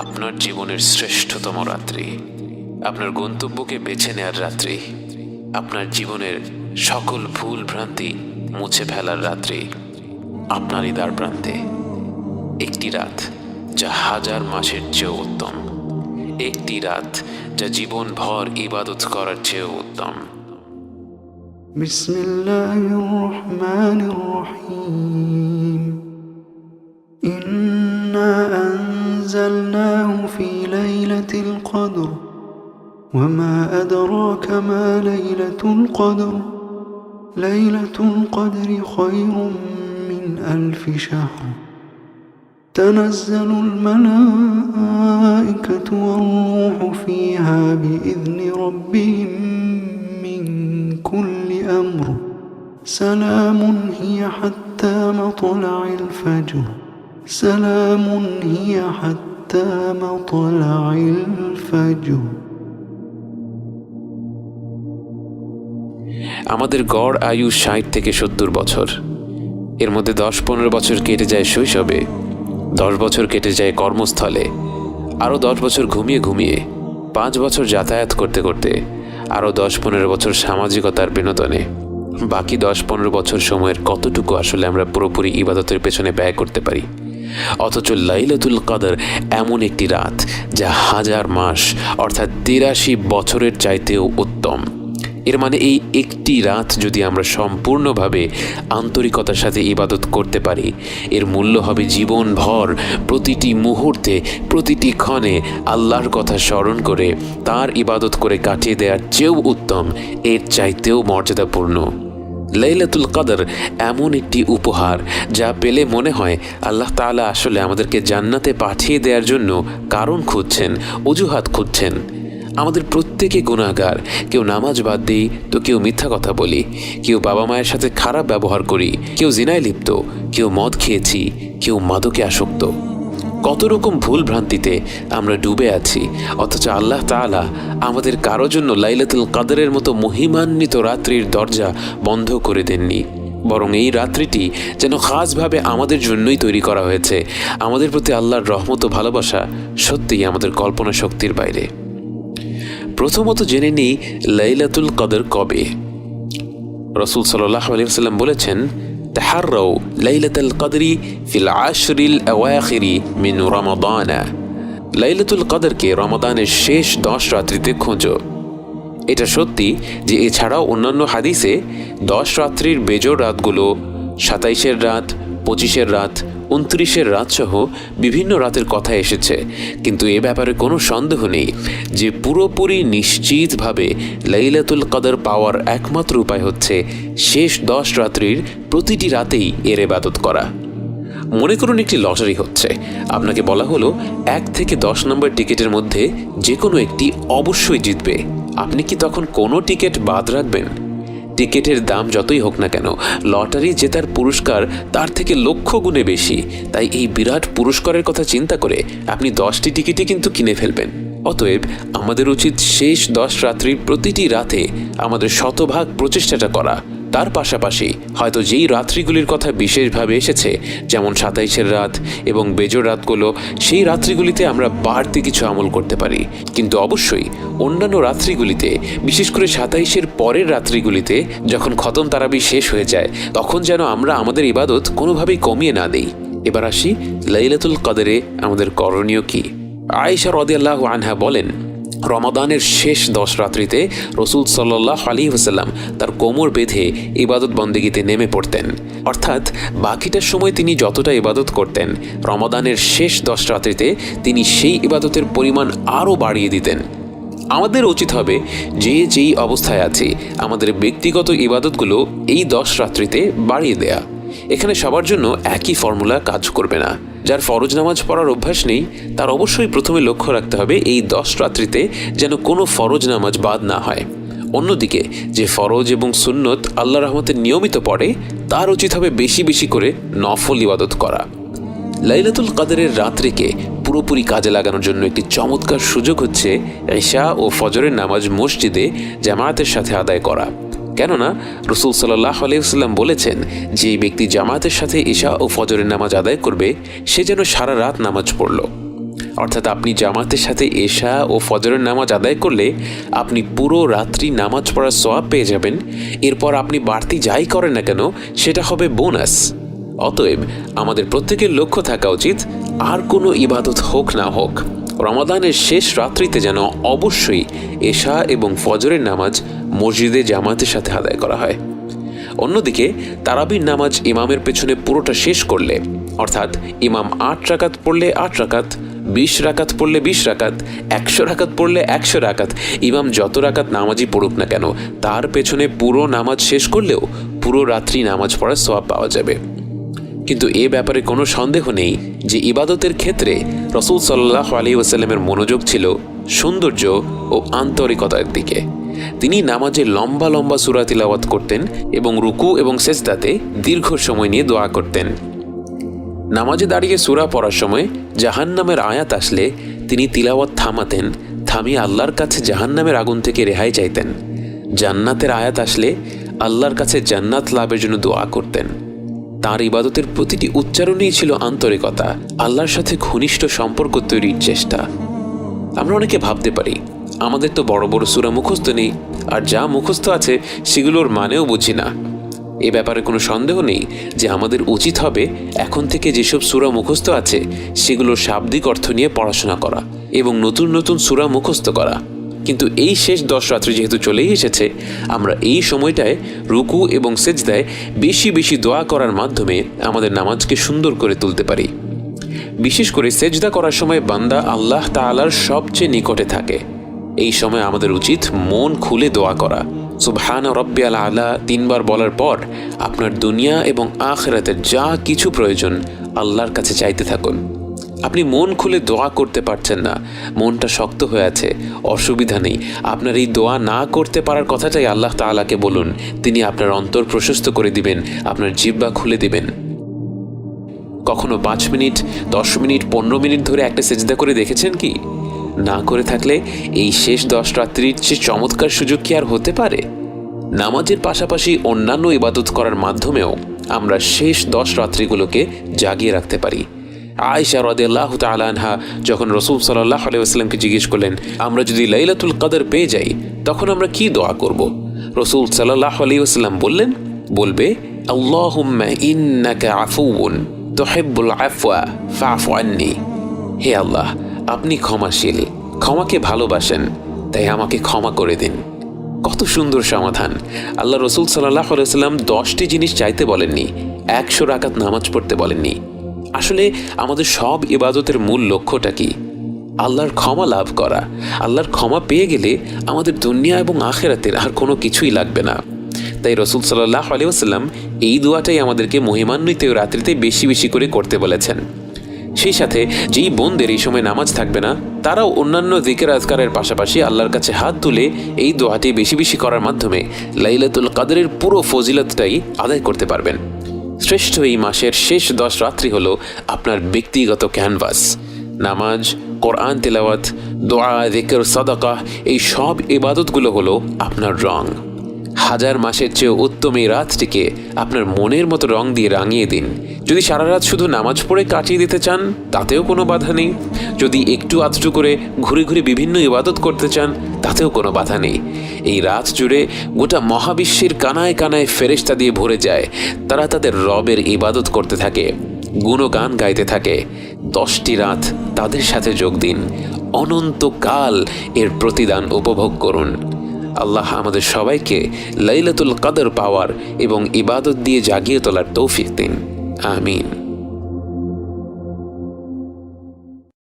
আপনার জীবনের শ্রেষ্ঠতম রাত্রি, আপনার গন্তব্যকে বেছে নেয়ার রাত্রি, আপনার জীবনের সকল ভুল ভ্রান্তি মুছে ফেলার রাত্রি। আপনারই দ্বার প্রান্তে একটি রাত যা হাজার মাসের চেয়েও উত্তম, একটি রাত যা জীবন ভর ইবাদত করার চেয়েও উত্তম। বিসমিল্লাহির রহমানির রহিম। ইন্না আনজালনাহু ফি লাইলাতিল কদর ওয়া মা আদরাকা মা লাইলাতুল কদর লাইলাতুল কদরি খায়রুম মিন আলফি শাহর তানাজ্জালুল মালায়েকাতু ওয়ার রূহু ফিহা বিইذনি রাব্বিহিম মিন কুল্লি আমর সালামুন হিয়া হাত্তা মাতলাইল ফাজর সালামুন হিয়া হাত্তা মাতলাইল ফাজর। আমাদের গড় আয়ু 60 থেকে 70 বছর। এর মধ্যে 10-15 বছর কেটে যায় শৈশবে, 10 বছর কেটে যায় কর্মস্থলে, আরও 10 বছর ঘুমিয়ে ঘুমিয়ে, 5 বছর যাতায়াত করতে করতে, আরও 10-15 বছর সামাজিকতার বিনোদনে। বাকি 10-15 বছর সময়ের কতটুকু আসলে আমরা পুরোপুরি ইবাদতের পেছনে ব্যয় করতে পারি? অথচ লাইলাতুল কদর এমন একটি রাত যা হাজার মাস অর্থাৎ 83 বছরের চাইতেও উত্তম। এর মানে এই একটি রাত যদি আমরা সম্পূর্ণভাবে আন্তরিকতার সাথে ইবাদত করতে পারি, এর মূল্য হবে জীবনভর প্রতিটি মুহূর্তে, প্রতিটি ক্ষণে আল্লাহর কথা স্মরণ করে তার ইবাদত করে কাটিয়ে দেওয়ার চেয়েও উত্তম, এর চাইতেও মর্যাদাপূর্ণ। লাইলাতুল কদর এমন একটি উপহার যা পেলে মনে হয় আল্লাহ তাআলা আসলে আমাদেরকে জান্নাতে পাঠিয়ে দেওয়ার জন্য কারণ খুঁজছেন, অজুহাত খুঁজছেন। আমাদের প্রত্যেকে গুনাহগার, কেউ নামাজ বাদ দিই তো কেউ মিথ্যা কথা বলি, কেউ বাবা মায়ের সাথে খারাপ ব্যবহার করি, কেউ জিনায় লিপ্ত, কেউ মদ খেয়েছি, কেউ মাদকে আসক্ত। কত রকম ভুল ভ্রান্তিতে আমরা ডুবে আছি, অথচ আল্লাহ তাআলা আমাদের কারো জন্য লাইলাতুল কদরের মতো মহিমান্বিত রাত্রির দরজা বন্ধ করে দেননি, বরং এই রাত্রিটি যেন খাসভাবে আমাদের জন্যই তৈরি করা হয়েছে। আমাদের প্রতি আল্লাহর রহমত ও ভালোবাসা সত্যিই আমাদের কল্পনা শক্তির বাইরে। প্রথমত জেনে নিই লাইলাতুল কদর কবে। রাসূল সাল্লাল্লাহু আলাইহি ওয়াসাল্লাম বলেছেন, তাহাররাউ লাইলাতুল কদরি ফিল আশরিল আওয়াখিরি মিন রমাদান। লাইলাতুল কদরকে রমাদানের শেষ 10 রাত্রিতে খোঁজো। এটা সত্যি যে এছাড়াও অন্যান্য হাদিসে 10 রাত্রির বেজোড় রাতগুলো 27-এর রাত, 25-এর রাত, 29-এর রাত সহ বিভিন্ন রাতের কথা এসেছে, কিন্তু এ ব্যাপারে কোনো সন্দেহ নেই যে পুরোপুরি নিশ্চিতভাবে লাইলাতুল কদর পাওয়ার একমাত্র উপায় হচ্ছে শেষ 10 রাত্রির প্রতিটি রাতেই এর ইবাদত করা। মনে করুন একটি লটারি হচ্ছে, আপনাকে বলা হলো 1 থেকে 10 নম্বর টিকিটের মধ্যে যে কোনো একটি অবশ্যই জিতবে। আপনি কি তখন কোনো টিকিট বাদ রাখবেন? টিকিটের দাম যতই হোক না কেন, লটারি জেতার পুরস্কার তার থেকে লক্ষ গুণে বেশি। তাই এই বিরাট পুরস্কারের কথা চিন্তা করে আপনি 10টি টিকিটই কিন্তু কিনে ফেলবেন। অতএব আমাদের উচিত শেষ 10 রাত্রির প্রতিটি রাতে আমাদের শতভাগ প্রচেষ্টাটা করা। তার পাশাপাশি হয়তো যেই রাত্রিগুলির কথা বিশেষভাবে এসেছে, যেমন 27-এর রাত এবং বেজোড় রাতগুলো, সেই রাত্রিগুলিতে আমরা বাড়তি কিছু আমল করতে পারি। কিন্তু অবশ্যই অন্যান্য রাত্রিগুলিতে, বিশেষ করে 27-এর পরের রাত্রিগুলিতে যখন খতম তারাবি শেষ হয়ে যায়, তখন যেন আমরা আমাদের ইবাদত কোনোভাবেই কমিয়ে না দেই। এবার আসি লাইলাতুল কদরে আমাদের করণীয় কি। আয়েশা রাদিয়াল্লাহু আনহা বলেন, রমাদানের শেষ 10 রাত্রিতে রাসূল সাল্লাল্লাহু আলাইহি ওয়াসাল্লাম তার কোমর বেঁধে ইবাদত বন্দেগীতে নেমে পড়তেন। অর্থাৎ বাকিটার সময় তিনি যতটা ইবাদত করতেন, রমাদানের শেষ 10 রাত্রিতে তিনি সেই ইবাদতের পরিমাণ আরও বাড়িয়ে দিতেন। আমাদের উচিত হবে যে যেই অবস্থায় আছি আমাদের ব্যক্তিগত ইবাদতগুলো এই 10 রাত্রিতে বাড়িয়ে দেয়া। এখানে সবার জন্য একই ফর্মুলা কাজ করবে না। যার ফরজ নামাজ পড়ার অভ্যাস নেই তার অবশ্যই প্রথমে লক্ষ্য রাখতে হবে এই 10 রাত্রিতে যেন কোনো ফরজ নামাজ বাদ না হয়। অন্যদিকে যে ফরজ এবং সুন্নত আল্লাহর রহমতে নিয়মিত পড়ে তার উচিত হবে বেশি বেশি করে নফল ইবাদত করা। লাইলাতুল কদরের রাত্রিকে পুরোপুরি কাজে লাগানোর জন্য একটি চমৎকার সুযোগ হচ্ছে ইশা ও ফজরের নামাজ মসজিদে জামায়াতের সাথে আদায় করা। কেননা রাসূল সাল্লাল্লাহু আলাইহি ওয়াসাল্লাম বলেছেন, যে ব্যক্তি জামাতের সাথে ইশা ও ফজরের নামাজ আদায় করবে সে যেন সারা রাত নামাজ পড়ল। অর্থাৎ আপনি জামাতের সাথে ইশা ও ফজরের নামাজ আদায় করলে আপনি পুরো রাত্রি নামাজ পড়ার সওয়াব পেয়ে যাবেন। এরপর আপনি বাড়তি যাই করেন না কেন সেটা হবে বোনাস। অতএব আমাদের প্রত্যেকের লক্ষ্য থাকা উচিত, আর কোনো ইবাদত হোক না হোক, রমাদানের শেষ রাত্রিতে যেন অবশ্যই এশা এবং ফজরের নামাজ মসজিদে জামাতের সাথে আদায় করা হয়। অন্যদিকে তারাবির নামাজ ইমামের পেছনে পুরোটা শেষ করলে, অর্থাৎ ইমাম 8 রাকাত পড়লে 8 রাকাত, 20 রাকাত পড়লে 20 রাকাত, 100 রাকাত পড়লে 100 রাকাত, ইমাম যত রাকাত নামাজই পড়ুক না কেন তার পেছনে পুরো নামাজ শেষ করলেও পুরো রাত্রি নামাজ পড়ার সওয়াব পাওয়া যাবে। কিন্তু এ ব্যাপারে কোনো সন্দেহ নেই যে ইবাদতের ক্ষেত্রে রাসূল সাল্লাল্লাহু আলাইহি ওয়াসাল্লামের মনোযোগ ছিল সৌন্দর্য ও আন্তরিকতার দিকে। তিনি নামাজে লম্বা লম্বা সূরা তিলাওয়াত করতেন এবং রুকু এবং সেজদাতে দীর্ঘ সময় নিয়ে দোয়া করতেন। নামাজে দাঁড়িয়ে সূরা পড়ার সময় জাহান্নামের আয়াত আসলে তিনি তিলাওয়াত থামাতেন, থামিয়ে আল্লাহর কাছে জাহান্নামের আগুন থেকে রেহাই চাইতেন। জান্নাতের আয়াত আসলে আল্লাহর কাছে জান্নাত লাভের জন্য দোয়া করতেন। তার ইবাদতের প্রতিটি উচ্চারণেই ছিল আন্তরিকতা, আল্লাহর সাথে ঘনিষ্ঠ সম্পর্ক তৈরির চেষ্টা। আমরা অনেকে ভাবতে পারি আমাদের তো বড় বড় সূরা মুখস্থ নেই, আর যা মুখস্থ আছে সেগুলোর মানেও বুঝি না। এ ব্যাপারে কোনো সন্দেহ নেই যে আমাদের উচিত হবে এখন থেকে যেসব সূরা মুখস্থ আছে সেগুলোর শাব্দিক অর্থ নিয়ে পড়াশোনা করা এবং নতুন নতুন সূরা মুখস্থ করা। কিন্তু এই শেষ 10 রাত্রি যেহেতু চলেই এসেছে, আমরা এই সময়টায় রুকু এবং সেজদায় বেশি বেশি দোয়া করার মাধ্যমে আমাদের নামাজকে সুন্দর করে তুলতে পারি। বিশেষ করে সেজদা করার সময় বান্দা আল্লাহ তাআলার সবচেয়ে নিকটে থাকে। এই সময় আমাদের উচিত মন খুলে দোয়া করা। সুবহান রাব্বিয়াল আলা 3 বার বলার পর আপনার দুনিয়া এবং আখিরাতের যা কিছু প্রয়োজন আল্লাহর কাছে চাইতে থাকুন। আপনি মন খুলে দোয়া করতে পারছেন না, মনটা শক্ত হয়ে আছে, অসুবিধা নেই। আপনার এই দোয়া না করতে পারার কথাটাই আল্লাহ তাআলাকে বলুন, তিনি আপনার অন্তর প্রশস্ত করে দিবেন, আপনার জিহ্বা খুলে দিবেন। কখনো 5 মিনিট, 10 মিনিট, 15 মিনিট ধরে একটা সেজদা করে দেখেছেন কি? না করে থাকলে এই শেষ 10 রাত্রির চেয়ে চমৎকার সুযোগ কি আর হতে পারে? নামাজের পাশাপাশি অন্যান্য ইবাদত করার মাধ্যমেও আমরা শেষ 10 রাত্রিগুলোকে জাগিয়ে রাখতে পারি। আয়েশা রাদিয়াল্লাহু তাআলা আনহা যখন রাসূল সাল্লাল্লাহু আলাইহি ওয়াসাল্লামকে জিজ্ঞেস করলেন, আমরা যদি লাইলাতুল কদর পেয়ে যাই তখন আমরা কি দোয়া করব? রাসূল সাল্লাল্লাহু আলাইহি ওয়াসাল্লাম বলবে আল্লাহুম্মা ইন্নাকা আফুউন তুহিব্বুল আফওয়া ফা'ফু আন্নি। হে আল্লাহ, আপনি ক্ষমাশীল, ক্ষমাকে ভালোবাসেন, তাই আমাকে ক্ষমা করে দিন। কত সুন্দর সমাধান! আল্লাহ রাসূল সাল্লাল্লাহু আলাইহি ওয়াসাল্লাম 10টি জিনিস চাইতে বলেননি, 100 রাকাত নামাজ পড়তে বলেননি। আসলে আমাদের সব ইবাদতের মূল লক্ষ্যটা কি? আল্লাহর ক্ষমা লাভ করা। আল্লাহর ক্ষমা পেয়ে গেলে আমাদের দুনিয়া এবং আখিরাতের আর কোনো কিছুই লাগবে না। তাই রাসূল সাল্লাল্লাহু আলাইহি ওয়াসাল্লাম এই দোয়াটাই আমাদেরকে মহিমান্বিত রাত্রিতে বেশি বেশি করে করতে বলেছেন। সেই সাথে যেই বোনদের এই সময় নামাজ থাকবে না তারাও অন্যান্য জিকির আজকারের পাশাপাশি আল্লাহর কাছে হাত তুলে এই দোয়াটি বেশি বেশি করার মাধ্যমে লাইলাতুল কদরের পুরো ফজিলতটাই আদায় করতে পারবেন। শ্রেষ্ঠ এই মাসের শেষ 10 রাত্রি হলো আপনার ব্যক্তিগত ক্যানভাস। নামাজ, কোরআন তেলাওয়াত, দোয়া, জিকির, সাদাকা, এই সব ইবাদতগুলো হলো আপনার রং। 1000 মাসের চেয়ে উত্তম এই রাতটিকে আপনার মনের মতো রং দিয়ে রাঙিয়ে দিন। যদি সারা রাত শুধু নামাজ পড়ে কাটিয়ে দিতে চান তাতেও কোনো বাধা নেই। যদি একটু আধটু করে ঘুরে ঘুরে বিভিন্ন ইবাদত করতে চান তাতেও কোনো বাধা নেই। এই রাত জুড়ে গোটা মহাবিশ্বের কানায় কানায় ফেরেশতা দিয়ে ভরে যায়। তারা তাদের রবের ইবাদত করতে থাকে, গুণগান গাইতে থাকে। 10টি রাত তাদের সাথে যোগ দিন, অনন্তকাল এর প্রতিদান উপভোগ করুন। আল্লাহ আমাদের সবাইকে লাইলাতুল কদর পাওয়ার এবং ইবাদত দিয়ে জাগিয়ে তোলার তৌফিক দিন। আমিন।